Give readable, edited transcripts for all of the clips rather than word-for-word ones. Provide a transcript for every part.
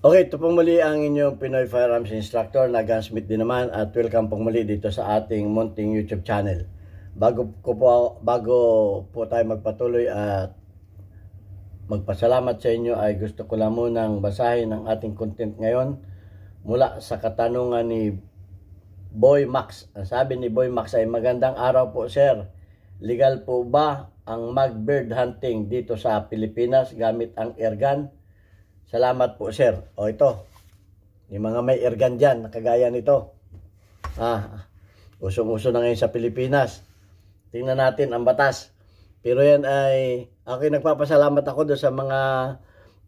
Okay, ito pong muli ang inyong Pinoy Firearms Instructor na Gunsmith din naman at welcome pong muli dito sa ating munting YouTube channel. Bago po tayo magpatuloy at magpasalamat sa inyo ay gusto ko lang munang basahin ang ating content ngayon mula sa katanungan ni Boy Max. Ang sabi ni Boy Max ay magandang araw po sir. Legal po ba ang mag-bird hunting dito sa Pilipinas gamit ang airgun? Salamat po sir. O ito, yung mga may airgun dyan, nakagaya nito. Usong-uso na ngayon sa Pilipinas. Tingnan natin ang batas. Pero yan ay, nagpapasalamat ako doon sa mga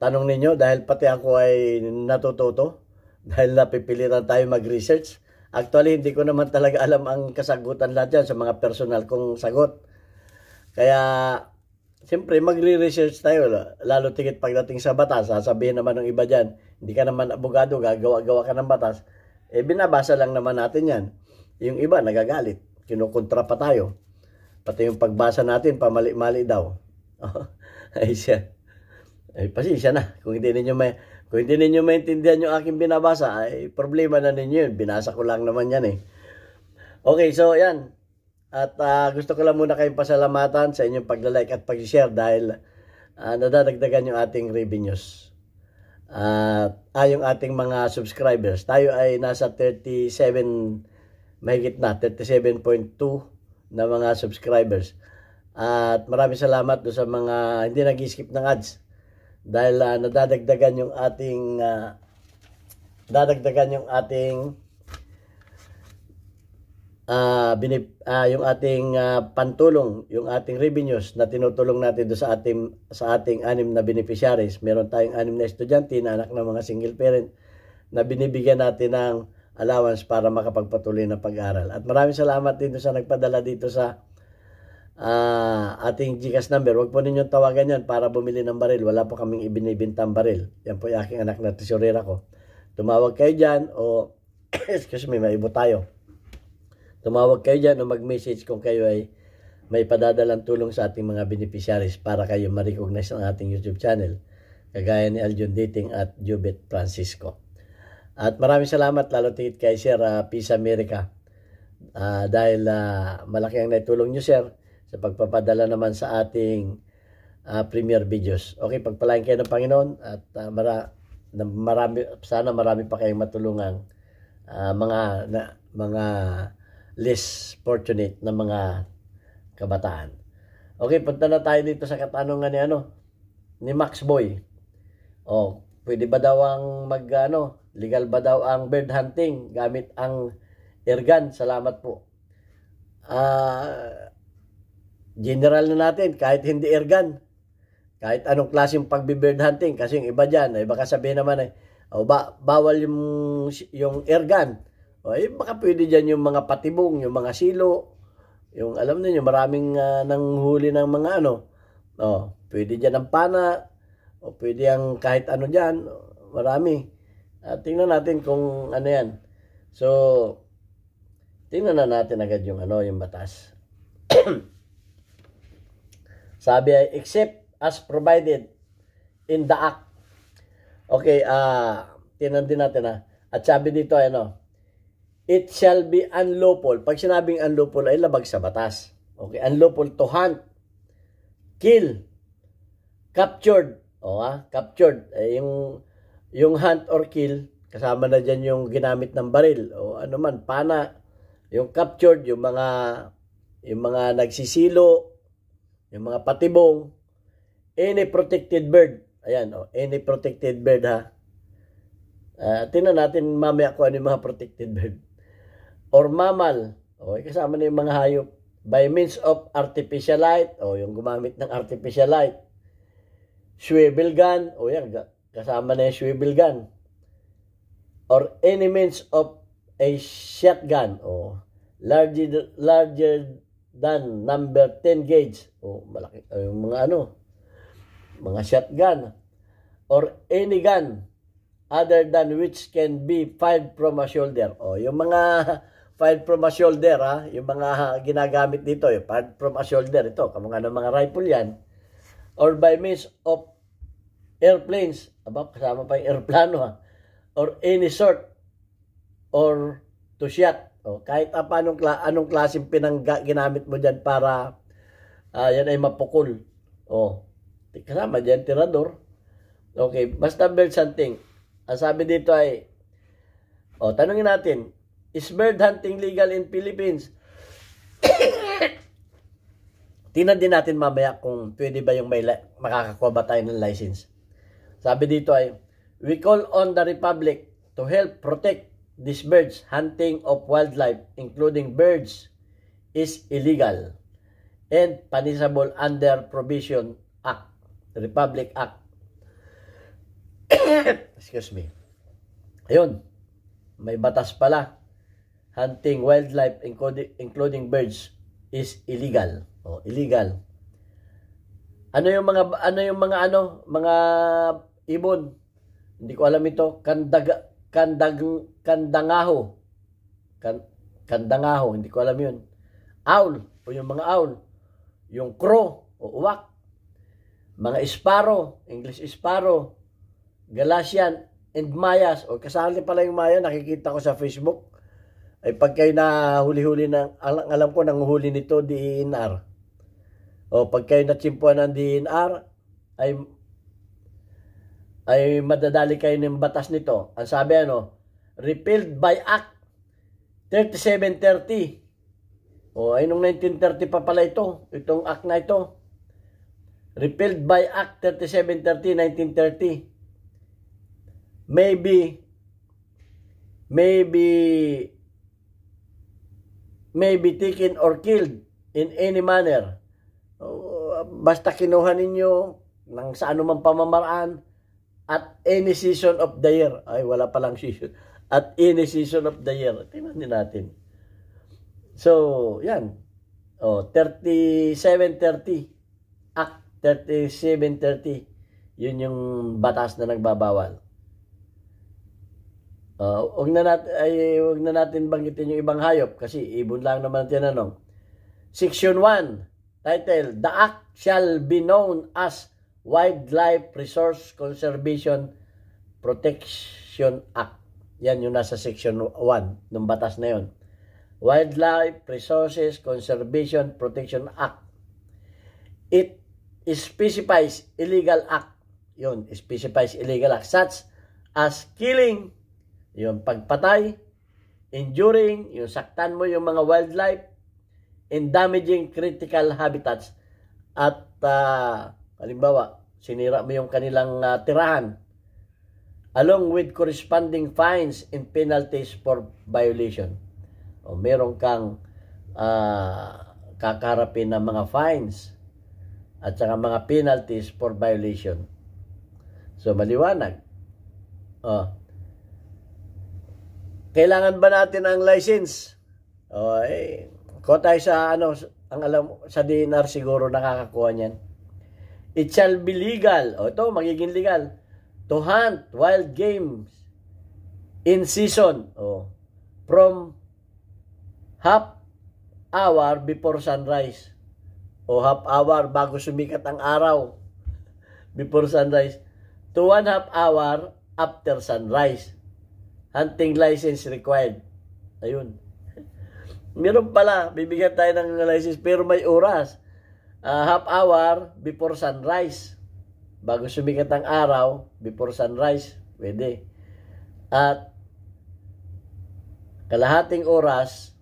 tanong ninyo dahil pati ako ay natututo. Dahil napipilitan tayo mag-research. Actually, hindi ko naman talaga alam ang kasagutan lahat dyan sa mga personal kong sagot. Kaya, siyempre, magre-research tayo, lalo tigit pagdating sa batas. Sasabihin naman ng iba dyan, hindi ka naman abogado, gagawa-gawa ka ng batas. Binabasa lang naman natin yan. Yung iba, nagagalit. Kinukontra pa tayo. Pati yung pagbasa natin, pamali-mali daw. Ay siya. Ay, pasensya na. Kung hindi ninyo maintindihan yung aking binabasa, ay problema na ninyo yun. Binasa ko lang naman yan eh. Okay, so yan. At gusto ko lang muna kayong pasalamatan sa inyong pagla-like at pag-share dahil nadadagdagan yung ating revenues. Yung ating mga subscribers. Tayo ay nasa 37, mahigit na, 37.2 na mga subscribers. At maraming salamat do sa mga hindi nag-skip ng ads dahil nadadagdagan yung ating yung ating pantulong, yung ating revenues na tinutulong natin do sa ating 6 na beneficiaries. Meron tayong 6 na estudyante na anak ng mga single parent na binibigyan natin ng allowance para makapagpatuloy ng pag-aaral. At maraming salamat din sa nagpadala dito sa ating GCash number. Huwag po ninyong tawagan yan para bumili ng baril. Wala po kaming ibinibintang baril. Yan po yung aking anak na tesorera ko. Tumawag kayo dyan o excuse me, maibo tayo. Tumawag kayo dyan o mag-message kung kayo ay may padadalang tulong sa ating mga beneficiaries para kayo ma-recognize ng ating YouTube channel. Kagaya ni Aljon Dating at Jubet Francisco. At maraming salamat lalo tigit kay Sir Peace America. Dahil malaki ang naitulong nyo Sir sa pagpapadala naman sa ating premiere videos. Okay, pagpalain kayo ng Panginoon at sana marami pa kayong matulungang mga less fortunate na mga kabataan. Okay, punta na tayo dito sa katanungan ni Max Boy. Pwede ba daw ang legal ba daw ang bird hunting gamit ang airgun? Salamat po. General na natin, kahit hindi airgun, kahit anong klaseng pagbi-bird hunting, kasi yung iba dyan, baka sabihin naman bawal yung airgun. Baka pwede dyan yung mga patibong, yung mga silo, yung alam niyo maraming nanghuli ng mga pwede dyan ang pana, o pwede ang kahit ano dyan, marami. Tingnan natin kung ano yan. So, tingnan na natin agad yung yung batas. Sabi ay, except as provided in the act. Okay, tingnan din natin At sabi dito it shall be unlawful. Pag sinabing unlawful ay labag sa batas. Okay, unlawful to hunt, kill, captured. Captured. Yung hunt or kill, kasama na dyan yung ginamit ng baril o ano man, pana. Yung captured, yung mga nagsisilo, yung mga patibong, any protected bird. Ayan, any protected bird tingnan natin mamaya kung ano yung mga protected bird. Or mammal, kasama na yung mga hayop. By means of artificial light, yung gumamit ng artificial light. Swivel gun, yan, kasama na yung swivel gun. Or any means of a shotgun, larger than number 10 gauge, malaki, yung mga shotgun. Or any gun other than which can be fired from a shoulder. Yung mga fired from a shoulder, yung mga ginagamit dito, fired from a shoulder, ito, kamukha ng mga rifle yan. Or by means of airplanes, aba, kasama pa yung airplano ha, or any sort, or to shot. O, kahit anong klaseng ginamit mo dyan para yan ay mapukul. O, kasama dyan, tirador. Okay, basta bird hunting. Ang sabi dito ay, tanungin natin, is bird hunting legal in Philippines? Tingnan din natin mamaya kung pwede ba yung makakakuha ba tayo ng license. Sabi dito ay, we call on the Republic to help protect these birds. Hunting of wildlife, including birds, is illegal and punishable under Provision Act, Republic Act. Excuse me. Ayun, may batas pala. Hunting wildlife, including birds, is illegal. Illegal. Ano yung mga ibon? Hindi ko alam ito. Kandangaho. Kandangaho, hindi ko alam yun. Owl, o yung mga owl. Yung crow, o uwak. Mga sparrow, English sparrow. Galasian, and mayas. O kasali pala yung maya, nakikita ko sa Facebook. Ay pag kayo nahuli-huli ng, alam ko nanguhuli nito, DNR. O pag kayo natsimpuan ng DNR, ay madadali kayo ng batas nito. Ang sabi repealed by Act 3730. Ay nung 1930 pa pala ito, itong act na ito. Repealed by Act 3730, 1930. Maybe taken or killed in any manner. Basta kinuha ninyo ng sa anumang pamamaraan at any season of the year. Ay, wala palang season. At any season of the year. Tingnan din natin. So, yan. 3730. Act 3730. Yun yung batas na nagbabawal. Huwag na natin banggitin yung ibang hayop kasi ibon lang naman tinanong. Section 1. Title, the act shall be known as Wildlife Resource Conservation Protection Act. Yan yung nasa section 1 ng batas na yun. Wildlife Resources Conservation Protection Act. It specifies illegal act. Yun, specifies illegal act such as killing, yung pagpatay, injuring, yung saktan mo yung mga wildlife, in damaging critical habitats, at halimbawa, sinira mo yung kanilang tirahan, along with corresponding fines and penalties for violation. Meron kang kakarapin ng mga fines at saka mga penalties for violation. So, maliwanag. Kailangan ba natin ang license? Kung tayo sa ang alam sa DNR siguro nakakakuha niyan. It shall be legal. Ito magiging legal to hunt wild games in season. From half hour before sunrise. Half hour bago sumikat ang araw before sunrise to 1/2 hour after sunrise. Hunting license required. Ayun. Meron pala, bibigyan tayo ng license pero may oras. Half hour before sunrise. Bago sumikat ang araw, before sunrise, pwede. At kalahating oras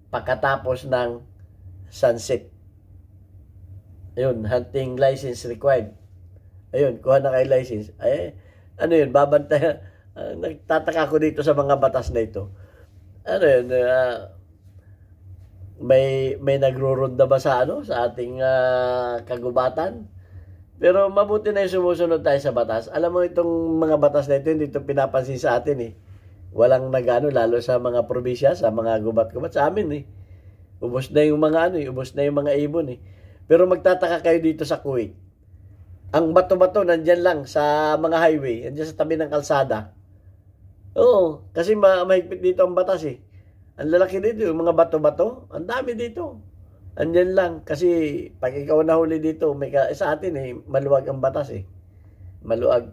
pagkatapos ng sunset. Ayun, hunting license required. Ayun, kuha na kayo license. Ano yun, babantayan. Nagtataka ako dito sa mga batas na ito. Ano yun, may nagro-ronda ba sa ating kagubatan? Pero mabuti na yung sumusunod tayo sa batas. Alam mo itong mga batas na ito, hindi ito pinapansin sa atin eh. Walang lalo sa mga probinsya, sa mga gubat-gubat sa amin eh. Ubos na yung mga ubos na yung mga ibon eh. Pero magtataka kayo dito sa Kuwait. Ang bato-bato nandyan lang sa mga highway, nandyan sa tabi ng kalsada. Oo, kasi mahigpit dito ang batas eh. Ang lalaki dito, yung mga bato-bato, ang dami dito. Andyan lang, kasi pag ikaw nahuli dito, sa atin eh, maluwag ang batas eh. Maluag.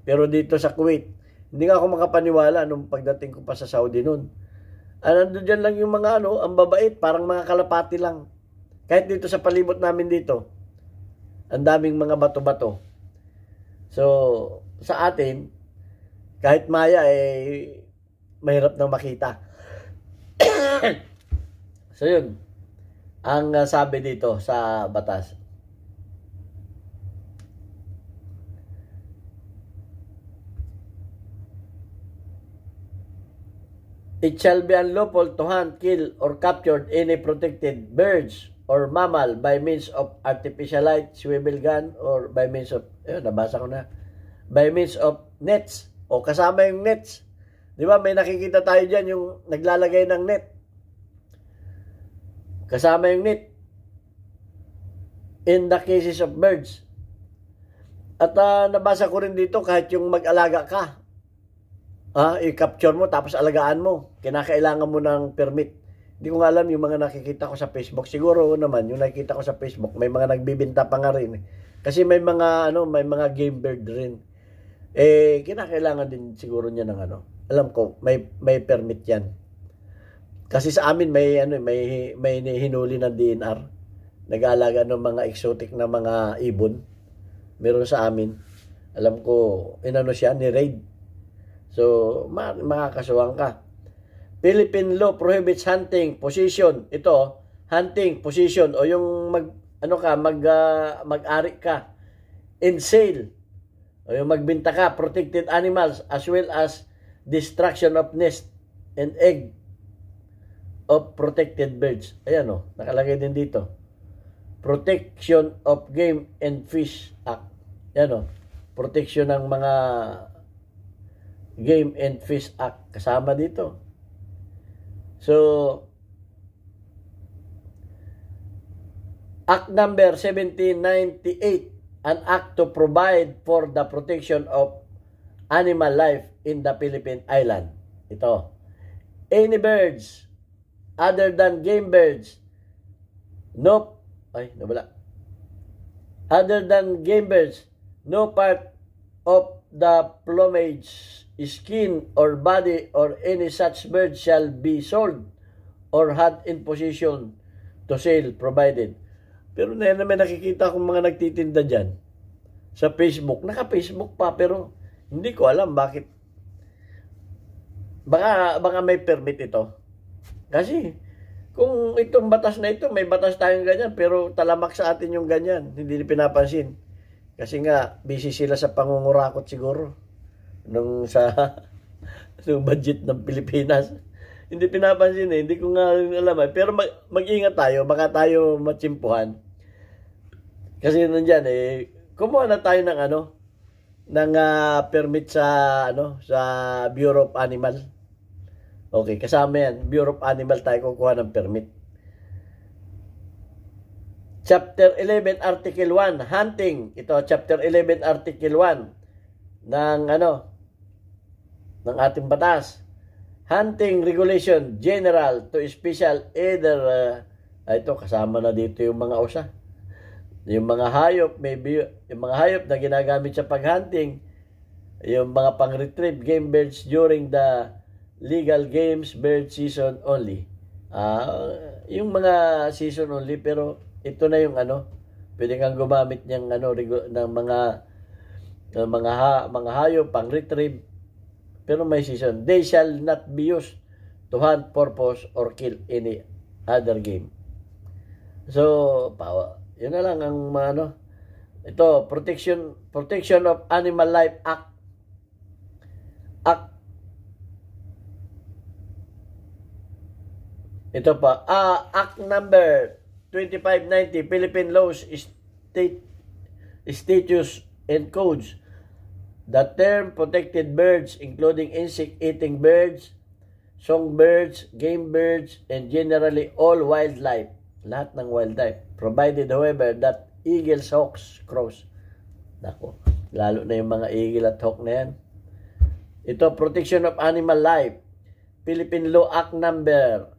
Pero dito sa Kuwait, hindi nga ako makapaniwala nung pagdating ko pa sa Saudi noon. Nandun dyan lang yung mga ang babait, parang mga kalapati lang. Kahit dito sa palibot namin dito, ang daming mga bato-bato. So, sa atin, kahit maya, mahirap nang makita. So, yun. Ang sabi dito sa batas. It shall be unlawful to hunt, kill, or capture any protected birds or mammal by means of artificial light, swivel gun, or by means of, nabasa ko na, by means of nets, o kasama yung nets. Di ba, may nakikita tayo dyan yung naglalagay ng net. Kasama yung net. In the cases of birds. At nabasa ko rin dito, kahit yung mag-alaga ka, i-capture mo tapos alagaan mo. Kinakailangan mo ng permit. Hindi ko nga alam yung mga nakikita ko sa Facebook. Siguro naman, yung nakikita ko sa Facebook, may mga nagbibinta pa nga rin. Kasi may mga, may mga game bird rin. Kinakailangan din siguro niya ng Alam ko, may permit yan. Kasi sa amin, may hinuli ng DNR. Nag-aalaga ng mga exotic na mga ibon. Meron sa amin. Alam ko, siya, ni-raid. So, makakasuhan ka. Philippine law prohibits hunting, possession. Ito, hunting, possession, o yung mag-ari ka, in sale, o yung magbinta ka, protected animals, as well as destruction of nest and egg of protected birds. Ayan nakalagay din dito. Protection of Game and Fish Act. Ayan protection ng mga Game and Fish Act kasama dito. So, Act number 1798, an act to provide for the protection of animal life in the Philippine Island. Ito. Any birds other than game birds, other than game birds, no part of the plumage, skin, or body or any such bird shall be sold or had in possession to sale provided. Pero may nakikita akong mga nagtitinda dyan sa Facebook. Naka-Facebook pa pero hindi ko alam bakit. Baka may permit ito. Kasi kung itong batas na ito, may batas tayong ganyan pero talamak sa atin yung ganyan. Hindi pinapansin. Kasi nga, busy sila sa pangungurakot siguro. Nung budget ng Pilipinas. Hindi pinapansin hindi ko nga alam. Pero mag-ingat tayo, baka tayo matsimpuhan. Kasi nandyan kumuha na tayo ng permit sa Bureau of Animal. Okay, kasama yan. Bureau of Animal tayo kukuha ng permit. Chapter 11, Article 1, Hunting. Ito, Chapter 11, Article 1 ng ating batas. Hunting Regulation General to Special either ito kasama na dito yung mga usa. Yung mga hayop, yung mga hayop na ginagamit sa paghunting, yung mga pang-retrieve game birds during the legal games bird season only. Yung mga season only pero ito na yung pwede kang gumamit ng ng mga hayop pang-retrieve pero may season. They shall not be used to hunt, purpose, or kill any other game. So, yun na lang ang ito, Protection of Animal Life Act. Ito pa, Act number 2590, Philippine Laws, Statutes, and Codes. The term protected birds, including insect-eating birds, songbirds, game birds, and generally all wildlife. Lahat ng wildlife. Provided, however, that eagles, hawks, crows. Nako, lalo na yung mga eagle at hawk na yan. Ito, Protection of Animal Life. Philippine Law Act number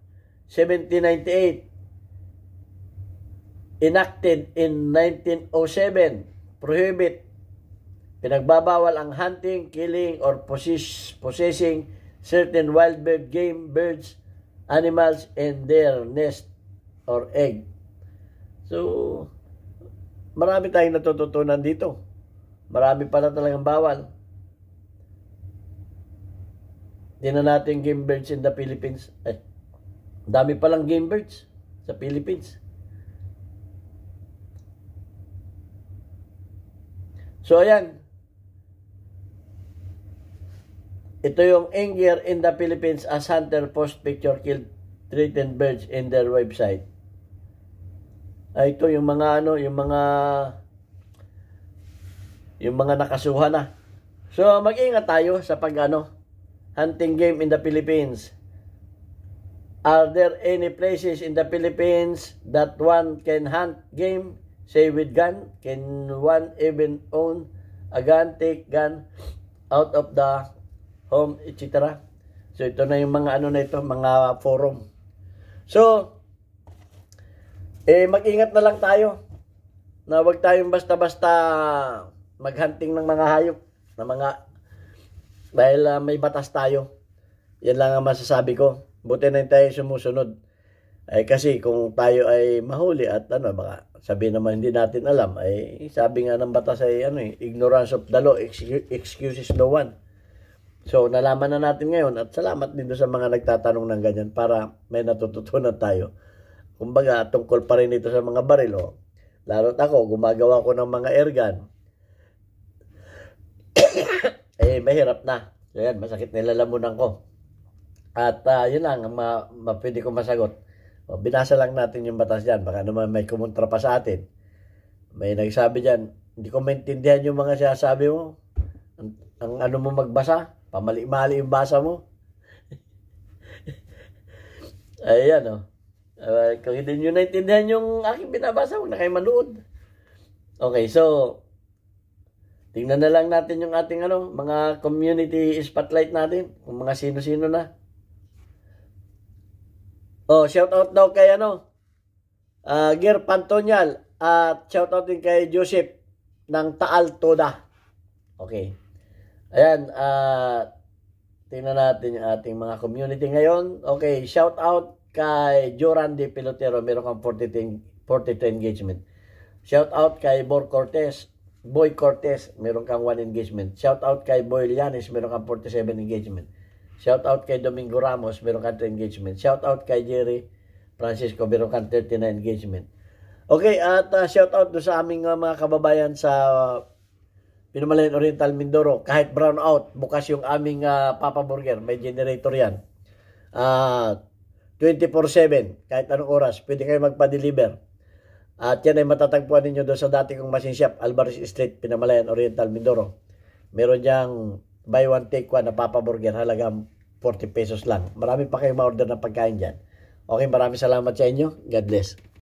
1798. Enacted in 1907. Prohibit Pinagbabawal ang hunting, killing, or possessing certain wild bird, game, birds, animals, and their nest or egg. So, marami tayong natututunan dito. Marami pala talagang bawal. Tingnan natin game birds in the Philippines. Dami palang game birds sa Philippines. So, ayan. Ito yung Anger in the Philippines as hunter post picture killed threatened birds in their website. Ito yung mga yung mga nakasuhan na. So mag-ingat tayo sa hunting game in the Philippines. Are there any places in the Philippines that one can hunt game, say with gun? Can one even own a gun, take gun out of the home, etc. So ito na yung mga mga forum. So mag-ingat na lang tayo na wag tayong basta-basta maghunting ng mga hayop dahil may batas tayo. Yan lang ang masasabi ko. Buti na tayo sumusunod. Kasi kung tayo ay mahuli at baka sabihin naman hindi natin alam, sabi nga ng batas ay ignorance of the law excuses no one. So, nalaman na natin ngayon at salamat din sa mga nagtatanong ng ganyan para may natututunan tayo. Kumbaga, tungkol pa rin ito sa mga baril. Lalo't ako, gumagawa ko ng mga airgun. Mahirap na. Ayan, masakit nilalamunan ko. At yun lang, pwede ko masagot. Binasa lang natin yung batas dyan. Baka naman may kumontra pa sa atin. May nagsabi dyan, hindi ko maintindihan yung mga sinasabi mo. Ang mo magbasa, pamali-mali yung basa mo. Ayan kung hindi nyo naintindihan yung aking binabasa, huwag na kayo manood. Okay, so tingnan na lang natin yung ating mga community spotlight natin. Kung mga sino-sino na. Shout out daw kay Ger Pantonyal at shout out din kay Joseph ng Taal Toda. Okay. Ayan, tingnan natin yung ating mga community ngayon. Okay, shout out kay Joran de Pelotero, meron kang 42 engagement. Shout out kay Boy Cortez, meron kang 1 engagement. Shout out kay Boy Llanes, meron kang 47 engagement. Shout out kay Domingo Ramos, meron kang 2 engagement. Shout out kay Jerry Francisco, meron kang 39 engagement. Okay, at shout out do sa aming mga kababayan sa Pinamalayan Oriental Mindoro. Kahit brown out, bukas yung aming Papa Burger, may generator yan. 24/7, kahit anong oras, pwede kayo magpa-deliver. At yan ay matatagpuan ninyo doon sa dati kong machine shop, Alvarez Street, Pinamalayan Oriental Mindoro. Meron diyang buy one take one na Papa Burger, halagang 40 pesos lang. Marami pa kayong ma-order ng pagkain dyan. Okay, maraming salamat sa inyo. God bless.